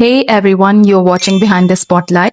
Hey everyone, you're watching Behind the Spotlight.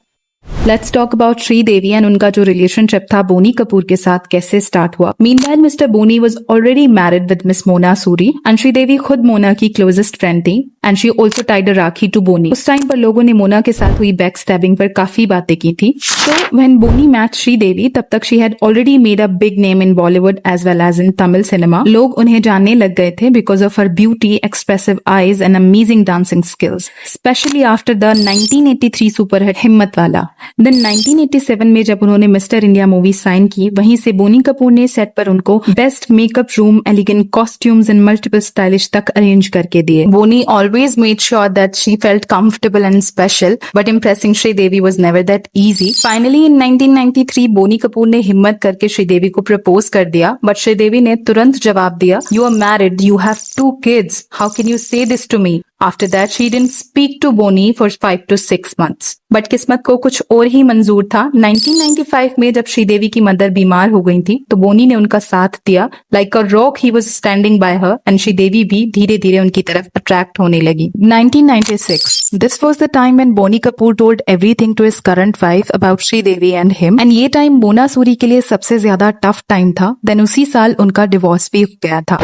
Let's talk about Sridevi and उनका जो relationship था बोनी कपूर के साथ कैसे स्टार्ट हुआ। Meanwhile, mister Boney was already married with Miss Mona Suri and Sridevi खुद मोना की क्लोजेस्ट फ्रेंड थी and she also tied a rakhi to Boney. उस टाइम पर लोगों ने मोना के साथ हुई बैक स्टैबिंग पर काफी बातें की थी। So when Boney met Sridevi, तब तक she had already made a big name in Bollywood as well as in Tamil cinema. लोग उन्हें जानने लग गए थे because of her beauty, expressive eyes and amazing dancing skills, especially after the 1983 superhit Himmatwala. Then 1987 में जब उन्होंने मिस्टर इंडिया मूवी साइन की, वहीं से बोनी कपूर ने सेट पर उनको best makeup room, elegant costumes and multiple stylish तक अरेंज करके दिए। Boney always made sure that she felt comfortable and special, but impressing Sridevi was never that easy. Finally in 1993 Boney Kapoor ने हिम्मत करके श्रीदेवी को प्रपोज कर दिया, बट श्रीदेवी ने तुरंत जवाब दिया, you are married, you have 2 kids, how can you say this to me? After that, she didn't speak to Bonnie for 5 to 6 months. But किस्मत को कुछ और ही मंजूर था। 1995 में जब श्रीदेवी की मदर बीमार हो गई थी, तो बोनी ने उनका साथ दिया। Like a rock, he was standing by her, and Sridevi भी धीरे धीरे उनकी तरफ अट्रैक्ट होने लगी। 1996. This was the time when Bonnie Kapoor told everything to his current wife about Sridevi and him. And ये टाइम मोना सूरी के लिए सबसे ज्यादा टफ टाइम था। देन उसी साल उनका डिवोर्स भी हो गया था।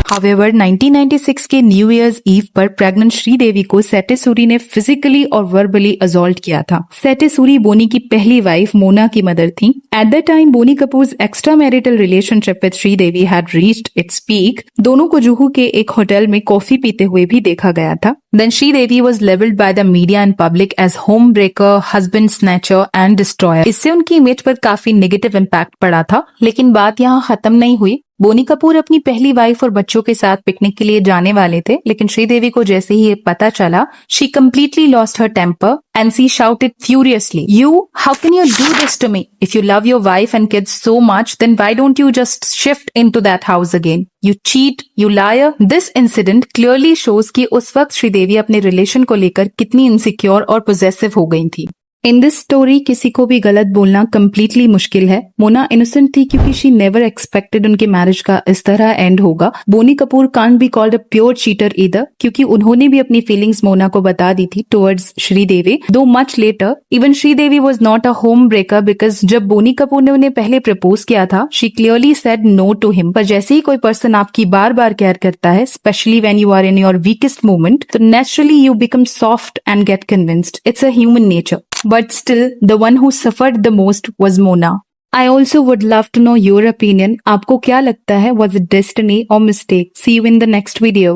However, 1996 के न्यू ईयर्स ईव पर प्रेग्नेंट श्रीदेवी को सेटे सूरी ने फिजिकली और वर्बली असॉल्ट किया था। सेटे सूरी बोनी की पहली वाइफ मोना की मदर थी। At the time Boney Kapoor's extra marital relationship with Sridevi had reached its peak. दोनों को जुहू के एक होटल में कॉफी पीते हुए भी देखा गया था। Then Sridevi was labeled by the media and public as home breaker, husband snatcher and destroyer. इससे उनकी इमेज पर काफी नेगेटिव इम्पैक्ट पड़ा था। लेकिन बात यहाँ खत्म नहीं हुई। बोनी कपूर अपनी पहली वाइफ और बच्चों के साथ पिकनिक के लिए जाने वाले थे, लेकिन श्रीदेवी को जैसे ही ये पता चला, she completely lost her temper and she shouted furiously, how can you do this to me? If you love your wife and kids so much, then why don't you just shift into that house again? You cheat, you liar. This incident clearly shows कि उस वक्त श्रीदेवी अपने relation को लेकर कितनी insecure और possessive हो गई थी। इन दिस स्टोरी किसी को भी गलत बोलना कम्प्लीटली मुश्किल है। मोना इनोसेंट थी क्योंकि शी नेवर एक्सपेक्टेड उनके मैरिज का इस तरह एंड होगा। Boney Kapoor can't be called a pure cheater either, क्योंकि उन्होंने भी अपनी फीलिंग्स मोना को बता दी थी towards Sridevi. Though much later even Sridevi was not a home breaker, because जब बोनी कपूर ने उन्हें पहले प्रपोज किया था, she clearly said no to him. पर जैसे ही कोई पर्सन आपकी बार बार केयर करता है, specially when you are in your weakest moment, तो naturally you become soft and get convinced. It's a human nature. But still, the one who suffered the most was Mona. I also would love to know your opinion. आपको क्या लगता है? Was it destiny or mistake? See you in the next video.